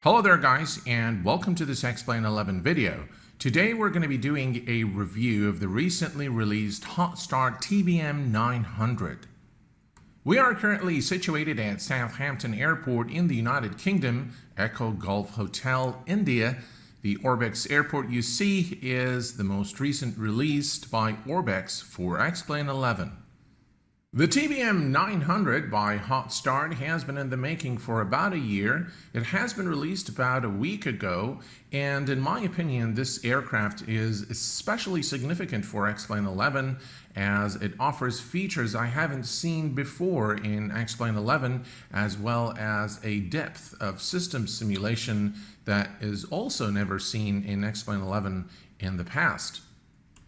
Hello there guys, and welcome to this Explain 11 video. Today we're going to be doing a review of the recently released Hot Start TBM 900. We are currently situated at Southampton Airport in the United Kingdom, Echo Gulf Hotel, India. The Orbex airport you see is the most recent released by Orbex for Explain 11. The TBM 900 by Hot Start has been in the making for about a year. It has been released about a week ago, and in my opinion, this aircraft is especially significant for Explain 11 as it offers features I haven't seen before in Explain 11, as well as a depth of system simulation that is also never seen in Explain 11 in the past.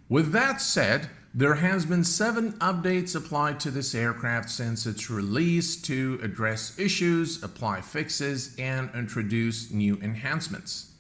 With that said, there has been 7 updates applied to this aircraft since its release to address issues, apply fixes, and introduce new enhancements.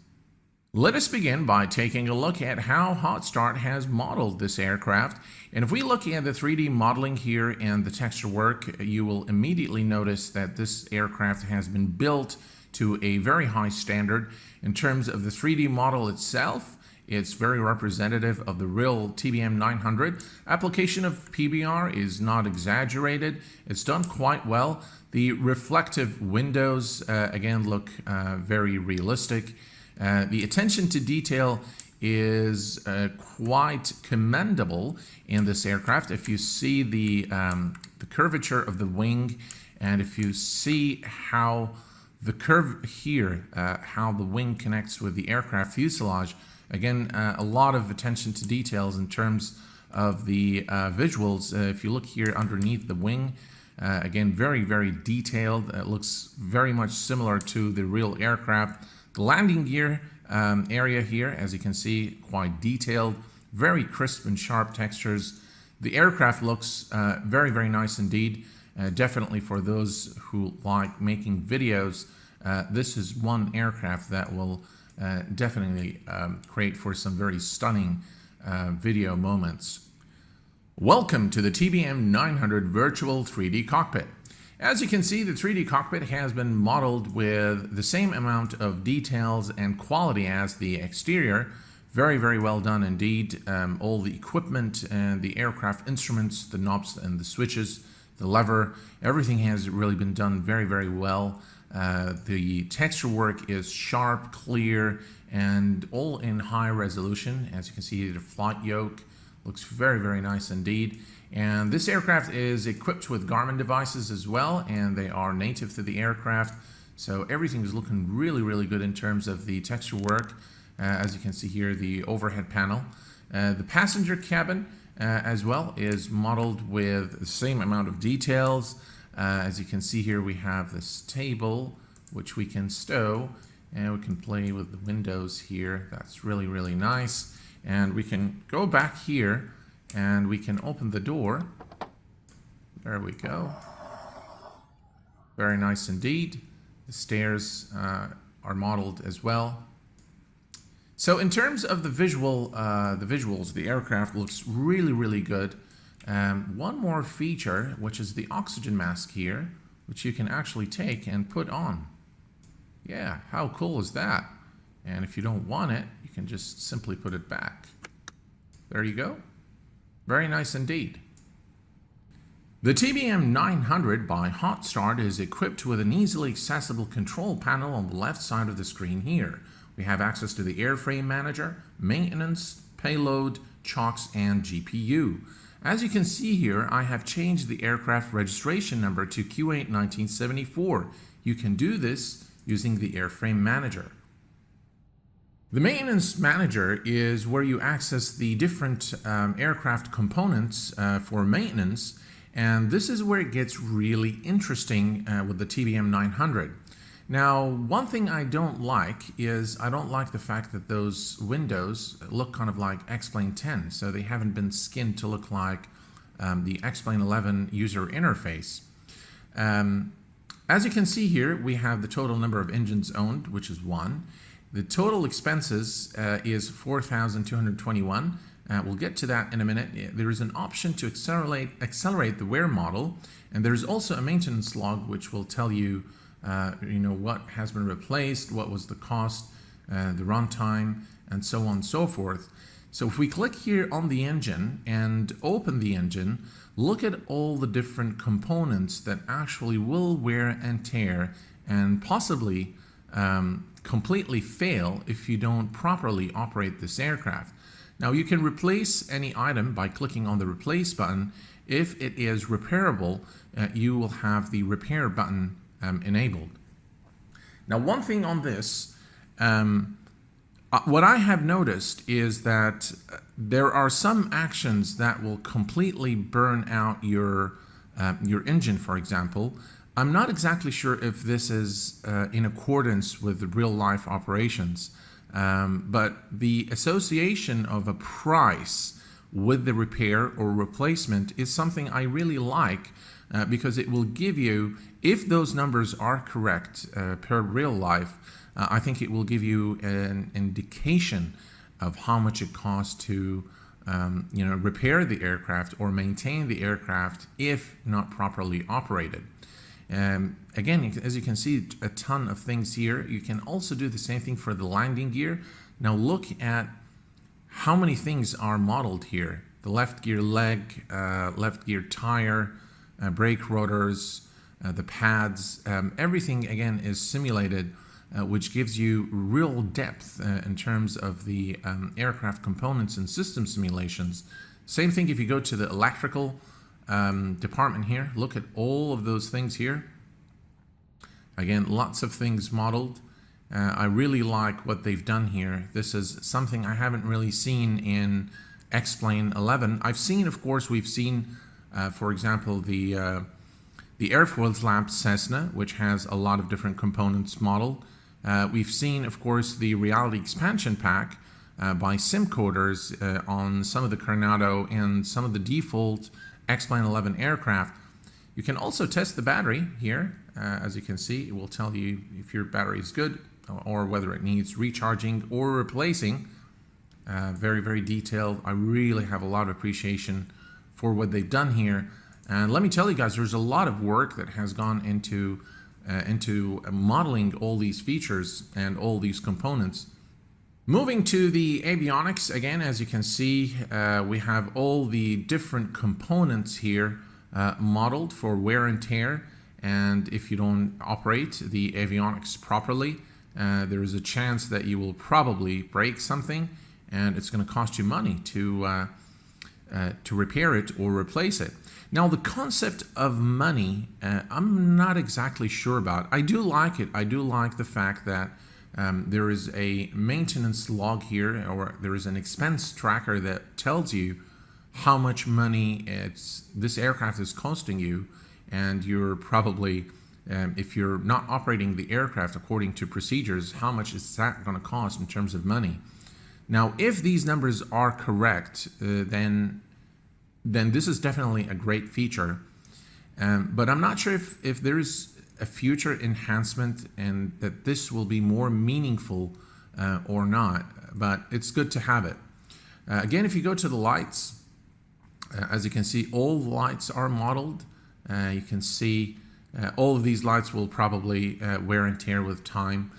Let us begin by taking a look at how Hot Start has modeled this aircraft. And if we look at the 3D modeling here and the texture work, you will immediately notice that this aircraft has been built to a very high standard. In terms of the 3D model itself, it's very representative of the real TBM 900. Application of PBR is not exaggerated. It's done quite well. The reflective windows, again, look very realistic. The attention to detail is quite commendable in this aircraft. If you see the curvature of the wing, and if you see how the curve here, how the wing connects with the aircraft fuselage, again, a lot of attention to details in terms of the visuals. If you look here underneath the wing, again, very, very detailed. It looks very much similar to the real aircraft. The landing gear area here, as you can see, quite detailed, very crisp and sharp textures. The aircraft looks very, very nice indeed. Definitely for those who like making videos, this is one aircraft that will definitely create for some very stunning video moments. Welcome to the TBM 900 Virtual 3D Cockpit. As you can see, the 3D cockpit has been modeled with the same amount of details and quality as the exterior. Very, very well done indeed. All the equipment and the aircraft instruments, the knobs and the switches, the lever, everything has really been done very, very well. The texture work is sharp, clear, and all in high resolution. As you can see, the flight yoke looks very, very nice indeed. And this aircraft is equipped with Garmin devices as well, and they are native to the aircraft. So everything is looking really, really good in terms of the texture work. As you can see here, the overhead panel. The passenger cabin as well is modeled with the same amount of details. As you can see here, we have this table which we can stow, and we can play with the windows here. That's really, really nice. And we can go back here and we can open the door. There we go. Very nice indeed. The stairs are modeled as well. So in terms of the visuals, the aircraft looks really, really good. One more feature, which is the oxygen mask here, which you can actually take and put on. Yeah, how cool is that? And if you don't want it, you can just simply put it back. There you go. Very nice indeed. The TBM 900 by Hot Start is equipped with an easily accessible control panel on the left side of the screen here. We have access to the airframe manager, maintenance, payload, chocks, and GPU. As you can see here, I have changed the aircraft registration number to Q8 1974. You can do this using the airframe manager. The maintenance manager is where you access the different aircraft components for maintenance, and this is where it gets really interesting with the TBM 900. Now, one thing I don't like is I don't like the fact that those windows look kind of like X-Plane 10, so they haven't been skinned to look like the X-Plane 11 user interface. As you can see here, we have the total number of engines owned, which is 1. The total expenses is 4,221. We'll get to that in a minute. There is an option to accelerate the wear model, and there's also a maintenance log which will tell you what has been replaced, what was the cost, the runtime, and so on and so forth. So if we click here on the engine and open the engine, look at all the different components that actually will wear and tear and possibly completely fail if you don't properly operate this aircraft. Now you can replace any item by clicking on the replace button. If it is repairable, you will have the repair button enabled. Now one thing on this, what I have noticed is that there are some actions that will completely burn out your engine, for example. I'm not exactly sure if this is in accordance with real life operations, but the association of a price with the repair or replacement is something I really like because it will give you, if those numbers are correct per real life, I think it will give you an indication of how much it costs to repair the aircraft or maintain the aircraft if not properly operated. Again, as you can see, a ton of things here. You can also do the same thing for the landing gear. Now look at how many things are modeled here. The left gear leg, left gear tire, brake rotors, the pads, everything again is simulated, which gives you real depth in terms of the aircraft components and system simulations. Same thing if you go to the electrical department here. Look at all of those things here. Again, lots of things modeled. I really like what they've done here. This is something I haven't really seen in X-Plane 11. I've seen, of course, we've seen, for example, the airfoils lamp Cessna, which has a lot of different components modeled. We've seen, of course, the reality expansion pack by SimCoders on some of the Coronado and some of the default X-Plane 11 aircraft. You can also test the battery here. As you can see, it will tell you if your battery is good or whether it needs recharging or replacing. Very, very detailed. I really have a lot of appreciation for what they've done here. And let me tell you guys, there's a lot of work that has gone into modeling all these features and all these components. Moving to the avionics, again, as you can see, we have all the different components here modeled for wear and tear. And if you don't operate the avionics properly, there is a chance that you will probably break something, and it's going to cost you money to repair it or replace it. Now, the concept of money, I'm not exactly sure about. I do like it. I do like the fact that there is a maintenance log here, or there is an expense tracker that tells you how much money this aircraft is costing you, and you're probably, if you're not operating the aircraft according to procedures, how much is that going to cost in terms of money? Now, if these numbers are correct, then this is definitely a great feature. But I'm not sure if there's a future enhancement and that this will be more meaningful or not, but it's good to have it. Again, if you go to the lights, as you can see, all the lights are modeled. You can see all of these lights will probably wear and tear with time.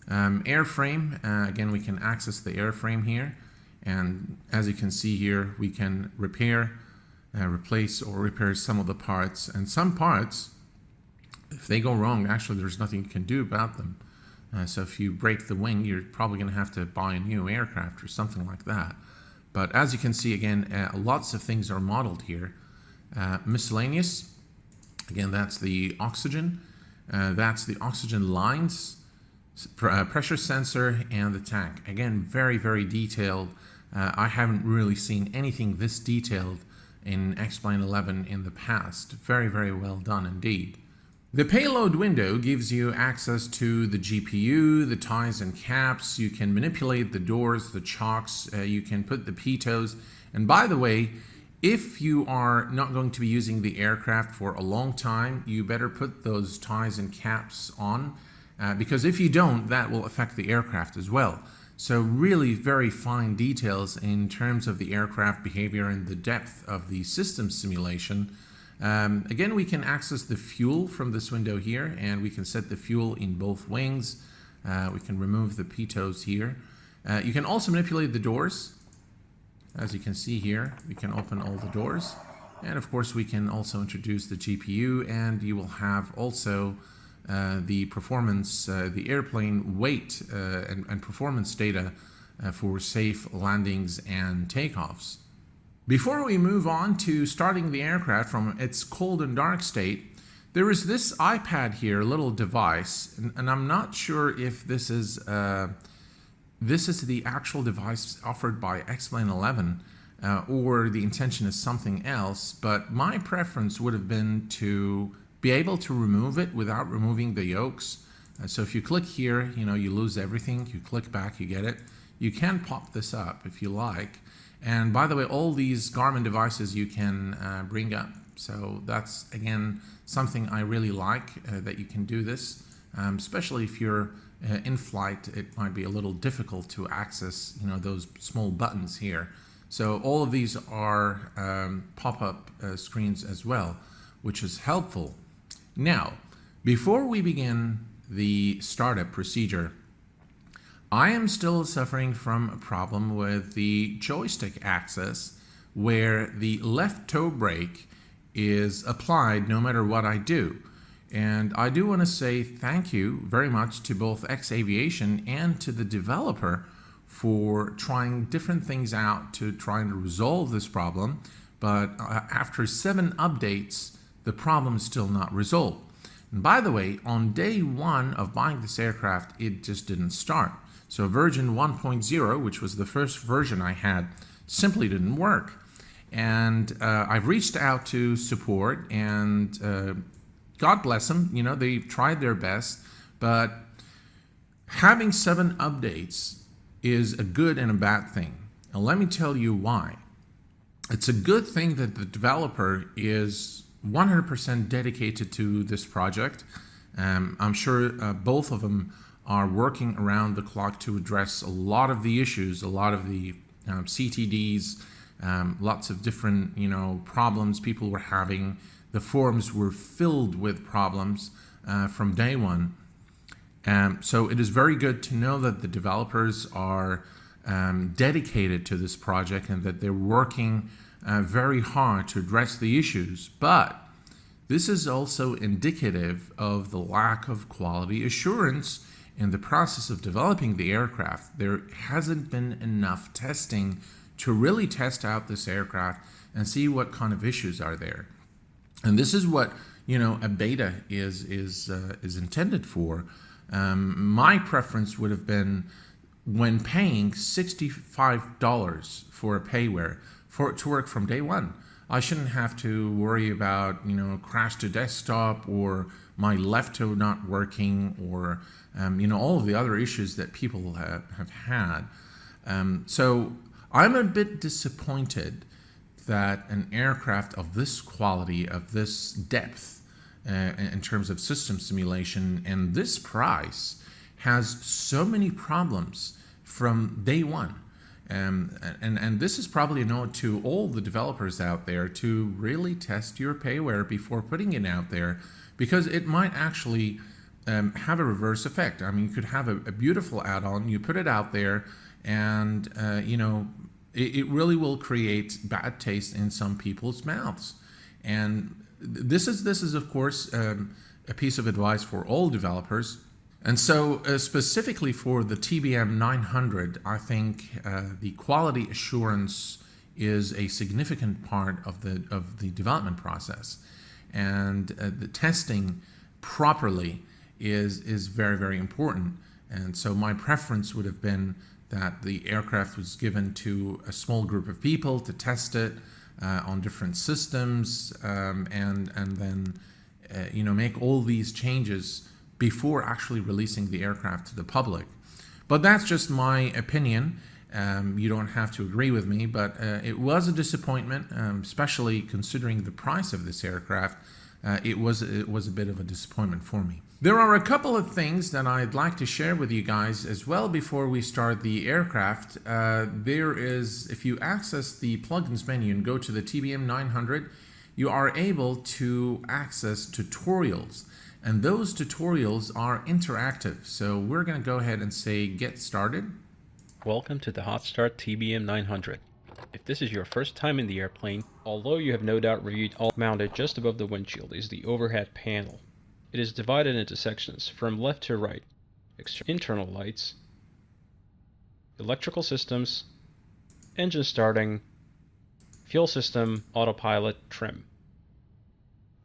Airframe, again, we can access the airframe here. And as you can see here, we can repair, replace or repair some of the parts. And some parts, if they go wrong, actually there's nothing you can do about them. So if you break the wing, you're probably going to have to buy a new aircraft or something like that. But as you can see, again, lots of things are modeled here. Miscellaneous, again, that's the oxygen. That's the oxygen lines, pressure sensor, and the tank. Again, very, very detailed. I haven't really seen anything this detailed in X-Plane 11 in the past. Very, very well done indeed. The payload window gives you access to the GPU, the ties and caps. You can manipulate the doors, the chocks. You can put the pitos. And by the way, if you are not going to be using the aircraft for a long time, you better put those ties and caps on, because if you don't, that will affect the aircraft as well. So really very fine details in terms of the aircraft behavior and the depth of the system simulation. Again, we can access the fuel from this window here, and we can set the fuel in both wings. We can remove the pitos here. You can also manipulate the doors. As you can see here, we can open all the doors. And of course, we can also introduce the GPU, and you will have also the performance, the airplane weight and performance data for safe landings and takeoffs. Before we move on to starting the aircraft from its cold and dark state, there is this iPad here, a little device, and I'm not sure if this is the actual device offered by X-Plane 11 or the intention is something else, but my preference would have been to be able to remove it without removing the yokes. So if you click here, you lose everything. You click back, you get it. You can pop this up if you like. And by the way, all these Garmin devices you can bring up. So that's, again, something I really like, that you can do this, especially if you're in flight. It might be a little difficult to access, those small buttons here. So all of these are pop-up screens as well, which is helpful. Now, before we begin the startup procedure, I am still suffering from a problem with the joystick axis where the left toe brake is applied no matter what I do. And I do want to say thank you very much to both X-Aviation and to the developer for trying different things out to trying to resolve this problem. But after 7 updates, the problem is still not resolved. And by the way, on day 1 of buying this aircraft, it just didn't start. So version 1.0, which was the first version I had, simply didn't work. And I've reached out to support, and God bless them, they've tried their best, but having 7 updates is a good and a bad thing. And let me tell you why. It's a good thing that the developer is 100% dedicated to this project. I'm sure both of them are working around the clock to address a lot of the issues, a lot of the CTDs, lots of different, problems people were having. The forums were filled with problems from day one. So it is very good to know that the developers are dedicated to this project and that they're working very hard to address the issues. But this is also indicative of the lack of quality assurance in the process of developing the aircraft. There hasn't been enough testing to really test out this aircraft and see what kind of issues are there. And this is what a beta is intended for. My preference would have been, when paying $65 for a payware for it to work from day 1. I shouldn't have to worry about crash to desktop or my left toe not working or all of the other issues that people have had. So I'm a bit disappointed that an aircraft of this quality, of this depth in terms of system simulation and this price has so many problems from day 1. And this is probably a note to all the developers out there to really test your payware before putting it out there, because it might actually have a reverse effect. I mean, you could have a beautiful add-on, you put it out there, and it really will create bad taste in some people's mouths. And this is of course a piece of advice for all developers. And so specifically for the TBM 900, I think the quality assurance is a significant part of the development process, and the testing properly is very, very important. And so my preference would have been that the aircraft was given to a small group of people to test it on different systems, and then make all these changes before actually releasing the aircraft to the public. But that's just my opinion. You don't have to agree with me, but it was a disappointment, especially considering the price of this aircraft. It was a bit of a disappointment for me. There are a couple of things that I'd like to share with you guys as well before we start the aircraft. There is, if you access the plugins menu and go to the TBM 900, you are able to access tutorials. And those tutorials are interactive. So we're going to go ahead and say get started. Welcome to the Hotstart TBM 900. If this is your first time in the airplane, although you have no doubt reviewed all, mounted just above the windshield is the overhead panel. It is divided into sections from left to right: internal lights, electrical systems, engine starting, fuel system, autopilot, trim.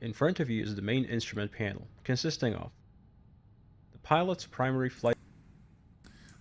In front of you is the main instrument panel, consisting of the pilot's primary flight.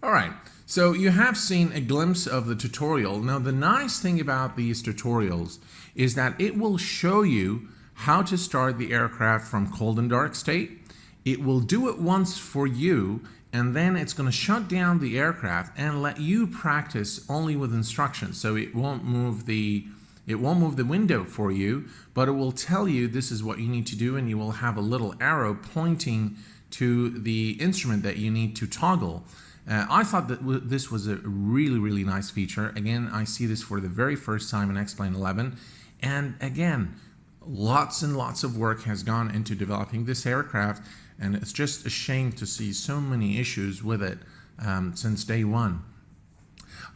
All right, so you have seen a glimpse of the tutorial. Now, the nice thing about these tutorials is that it will show you how to start the aircraft from cold and dark state. It will do it once for you, and then it's going to shut down the aircraft and let you practice only with instructions. So it won't move the window for you, but it will tell you this is what you need to do, and you will have a little arrow pointing to the instrument that you need to toggle. I thought that this was a really, really nice feature. Again, I see this for the very first time in X-Plane 11. And again, lots and lots of work has gone into developing this aircraft. And it's just a shame to see so many issues with it since day one.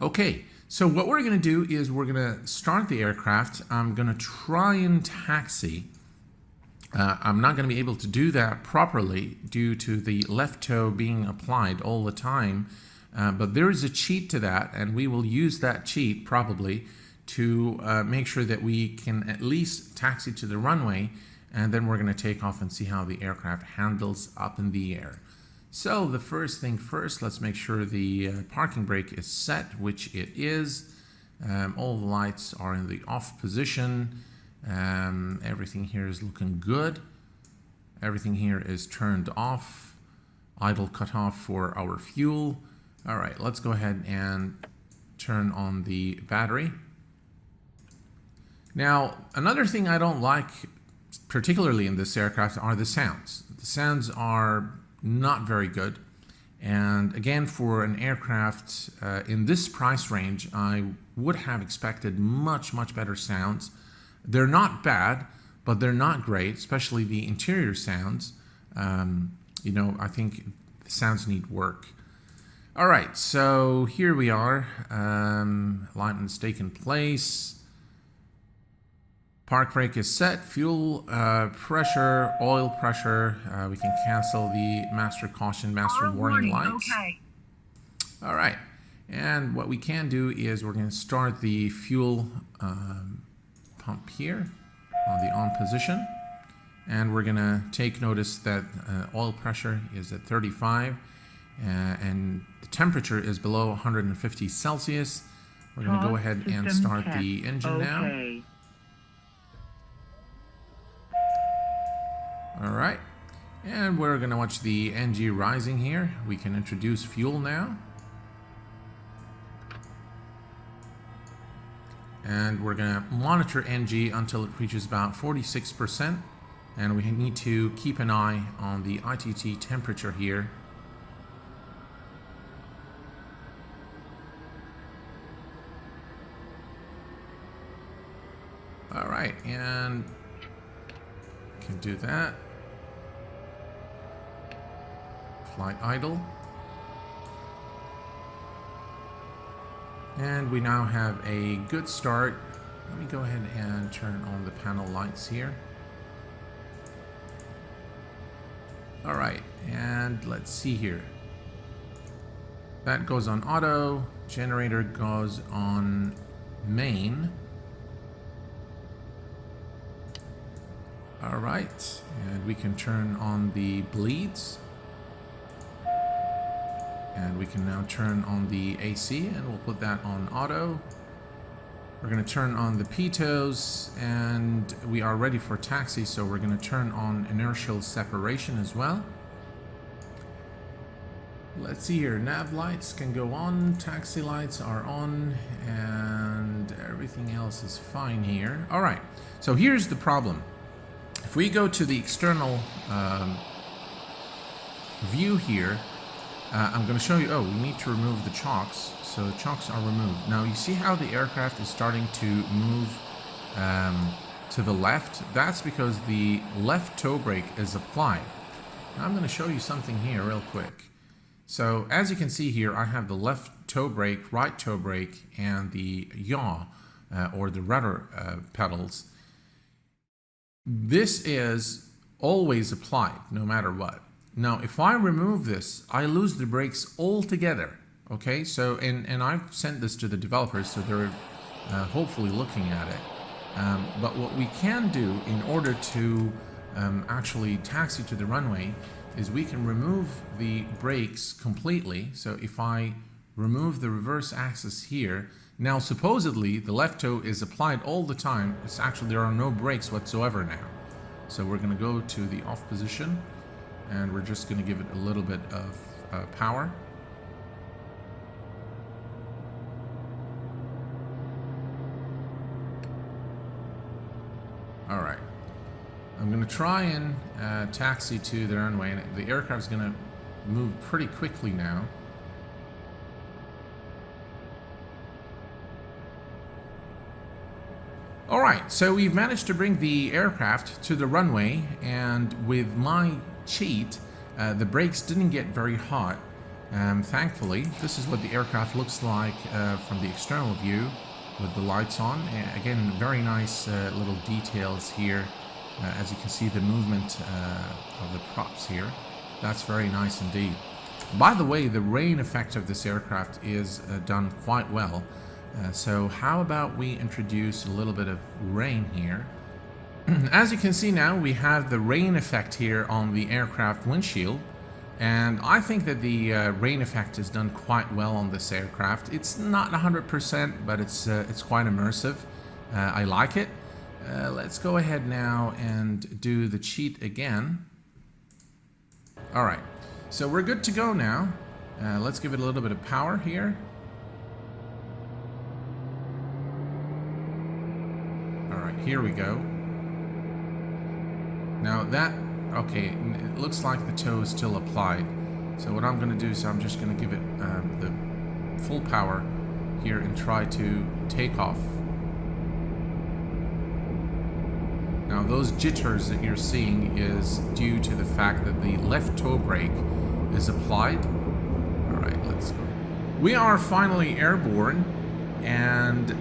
Okay, so what we're going to do is we're going to start the aircraft. I'm going to try and taxi. I'm not going to be able to do that properly due to the left toe being applied all the time, but there is a cheat to that, and we will use that cheat probably to make sure that we can at least taxi to the runway, and then we're going to take off and see how the aircraft handles up in the air. So the first thing first, let's make sure the parking brake is set, which it is. All the lights are in the off position. Everything here is looking good. Everything here is turned off. Idle cut off for our fuel. All right, let's go ahead and turn on the battery. Now, another thing I don't like particularly in this aircraft are the sounds. The sounds are not very good. And again, for an aircraft in this price range, I would have expected much, much better sounds. They're not bad, but they're not great, especially the interior sounds. I think the sounds need work. All right, so here we are. Alignment's taken place. Park brake is set. Fuel pressure, oil pressure. We can cancel the master caution, master warning lights. Okay. All right, and what we can do is we're going to start the fuel pump here on the on position, and we're gonna take notice that oil pressure is at 35 and the temperature is below 150 Celsius. We're gonna go ahead and start the engine now. All right, and we're gonna watch the NG rising here. We can introduce fuel now. And we're going to monitor NG until it reaches about 46%. And we need to keep an eye on the ITT temperature here. All right, and we can do that. Flight idle. And we now have a good start. Let me go ahead and turn on the panel lights here. All right, and let's see here. That goes on auto. Generator goes on main. All right, and we can turn on the bleeds. And we can now turn on the AC, and we'll put that on auto. We're going to turn on the pitos, and we are ready for taxi, so we're going to turn on inertial separation as well. Let's see here, nav lights can go on, taxi lights are on, and everything else is fine here. All right, so here's the problem. If we go to the external view here, I'm going to show you, we need to remove the chocks. So the chocks are removed. Now you see how the aircraft is starting to move to the left, that's because the left toe brake is applied. Now I'm going to show you something here real quick. So as you can see here, I have the left toe brake, right toe brake, and the yaw or the rudder pedals. This is always applied no matter what. Now if I remove this, I lose the brakes altogether. Okay, so and I've sent this to the developers, so they're hopefully looking at it. But what we can do in order to actually taxi to the runway is we can remove the brakes completely. So if I remove the reverse axis here, now supposedly the left toe is applied all the time. It's actually, there are no brakes whatsoever now. So we're going to go to the off position and we're just going to give it a little bit of power. All right, I'm going to try and taxi to the runway, and the aircraft is going to move pretty quickly now. All right, so we've managed to bring the aircraft to the runway, and with my cheat, the brakes didn't get very hot. Thankfully, this is what the aircraft looks like from the external view, with the lights on. Again, very nice little details here. As you can see, the movement of the props here. That's very nice indeed. By the way, the rain effect of this aircraft is done quite well. So how about we introduce a little bit of rain here. As you can see now, we have the rain effect here on the aircraft windshield. And I think that the rain effect is done quite well on this aircraft. It's not 100%, but it's quite immersive. I like it. Let's go ahead now and do the cheat again. All right, so we're good to go now. Let's give it a little bit of power here. All right, here we go. Now that, okay, it looks like the toe is still applied. So what I'm going to do is I'm just going to give it the full power here and try to take off. Now those jitters that you're seeing is due to the fact that the left toe brake is applied. All right, let's go. We are finally airborne, and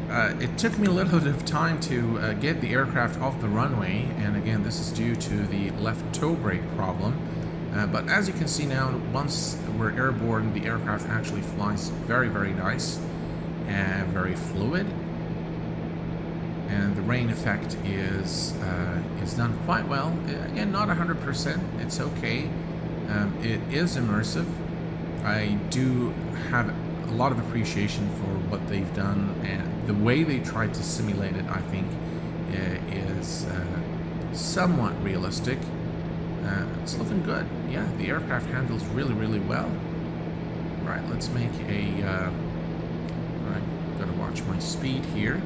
it took me a little bit of time to get the aircraft off the runway, and again this is due to the left toe brake problem. But as you can see now, once we're airborne, the aircraft actually flies very, very nice and very fluid. And the rain effect is done quite well. Again, not 100%. It's okay. It is immersive. I do have a lot of appreciation for what they've done, and the way they tried to simulate it, I think, is somewhat realistic. It's looking good. Yeah, the aircraft handles really, really well. All right, let's make a. All right, gotta watch my speed here.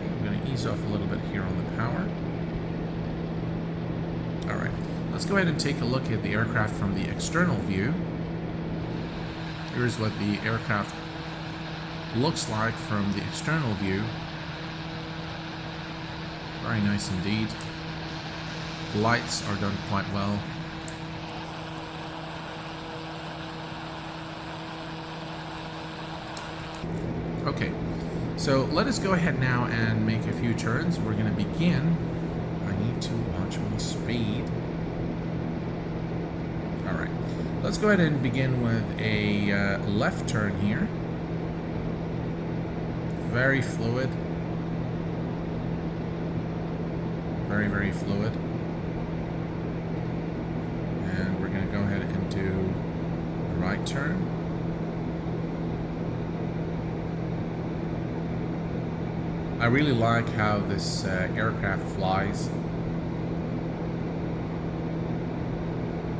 I'm going to ease off a little bit here on the power. All right, let's go ahead and take a look at the aircraft from the external view. Here's what the aircraft looks like from the external view. Very nice indeed. The lights are done quite well. Okay. So let us go ahead now and make a few turns. We're going to begin. I need to watch my speed. All right. Let's go ahead and begin with a left turn here. Very fluid. Very, very fluid. And we're going to go ahead and do a right turn. I really like how this aircraft flies.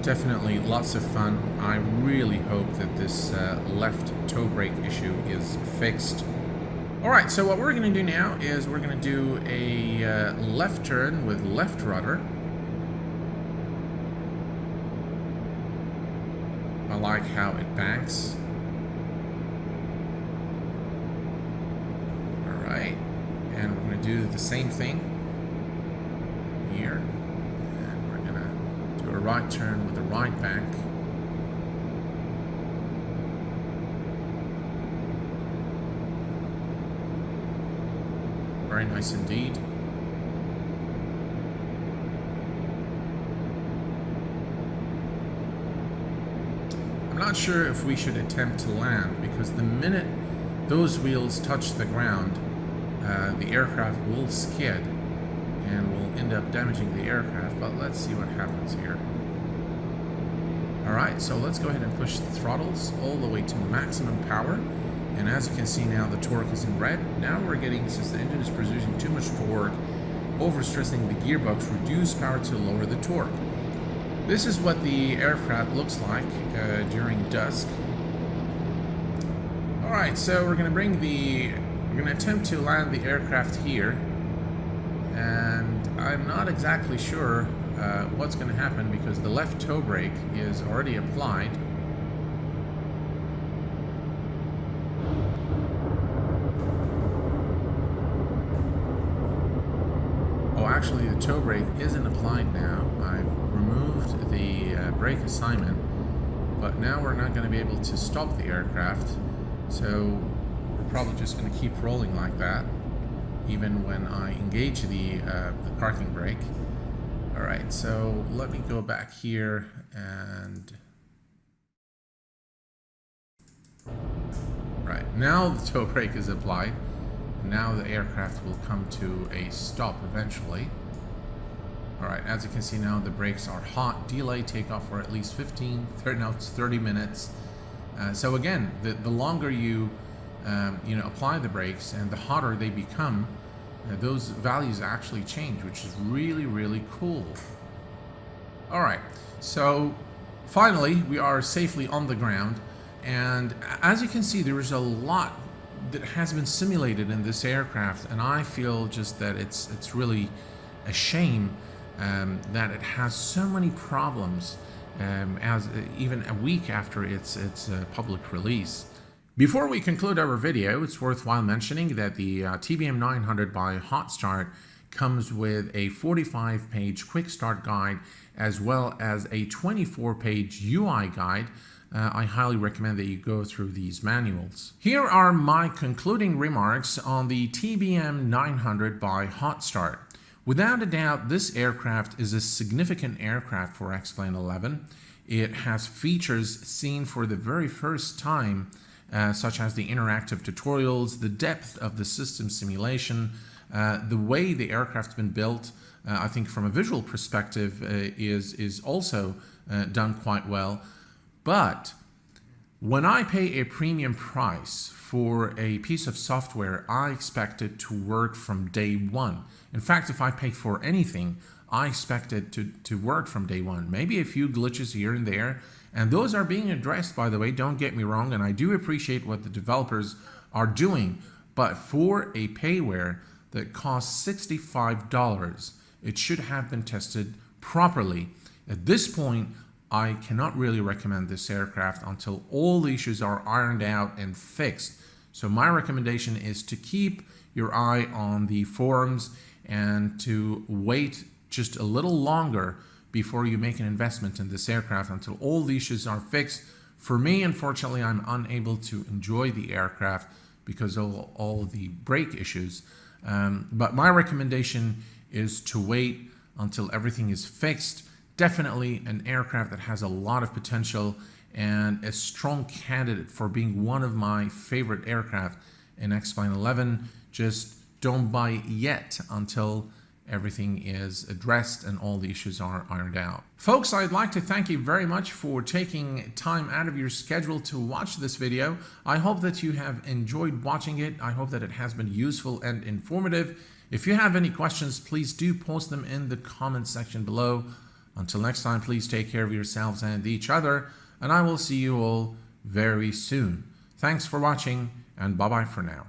Definitely lots of fun. I really hope that this left toe brake issue is fixed. Alright, so what we're going to do now is we're going to do a left turn with left rudder. I like how it banks. Alright. And we're going to do the same thing here. And we're gonna do a right turn with the right bank. Very nice indeed. I'm not sure if we should attempt to land, because the minute those wheels touch the ground, the aircraft will skid and will end up damaging the aircraft, but let's see what happens here. Alright, so let's go ahead and push the throttles all the way to maximum power. And as you can see now, the torque is in red. Now we're getting, since the engine is producing too much torque, overstressing the gearbox, reduce power to lower the torque. This is what the aircraft looks like during dusk. Alright, so we're going to attempt to land the aircraft here. And I'm not exactly sure what's going to happen, because the left toe brake is already applied. Actually, the toe brake isn't applied now. I've removed the brake assignment, but now we're not going to be able to stop the aircraft, so we're probably just going to keep rolling like that, even when I engage the parking brake. Alright, so let me go back here and... Right, now the toe brake is applied. Now the aircraft will come to a stop eventually. Alright, as you can see now, the brakes are hot. Delay takeoff for at least 30 minutes. So again, the longer you apply the brakes and the hotter they become, those values actually change, which is really, really cool. Alright, so finally we are safely on the ground, and as you can see, there is a lot that has been simulated in this aircraft, and I feel just that it's really a shame that it has so many problems as even a week after its public release. Before we conclude our video, it's worthwhile mentioning that the TBM 900 by Hot Start comes with a 45-page quick start guide as well as a 24-page UI guide. I highly recommend that you go through these manuals. Here are my concluding remarks on the TBM 900 by Hot Start. Without a doubt, this aircraft is a significant aircraft for X-Plane 11. It has features seen for the very first time, such as the interactive tutorials, the depth of the system simulation, the way the aircraft's been built. I think from a visual perspective is also done quite well. But when I pay a premium price for a piece of software, I expect it to work from day one. In fact, if I pay for anything, I expect it to work from day one. Maybe a few glitches here and there, and those are being addressed, by the way, don't get me wrong, and I do appreciate what the developers are doing, but for a payware that costs $65, it should have been tested properly. At this point, I cannot really recommend this aircraft until all the issues are ironed out and fixed. So my recommendation is to keep your eye on the forums and to wait just a little longer before you make an investment in this aircraft until all the issues are fixed. For me, unfortunately, I'm unable to enjoy the aircraft because of all the brake issues. But my recommendation is to wait until everything is fixed. Definitely an aircraft that has a lot of potential and a strong candidate for being one of my favorite aircraft in X-Plane 11. Just don't buy yet until everything is addressed and all the issues are ironed out. Folks, I'd like to thank you very much for taking time out of your schedule to watch this video. I hope that you have enjoyed watching it. I hope that it has been useful and informative. If you have any questions, please do post them in the comment section below. Until next time, please take care of yourselves and each other, and I will see you all very soon. Thanks for watching, and bye-bye for now.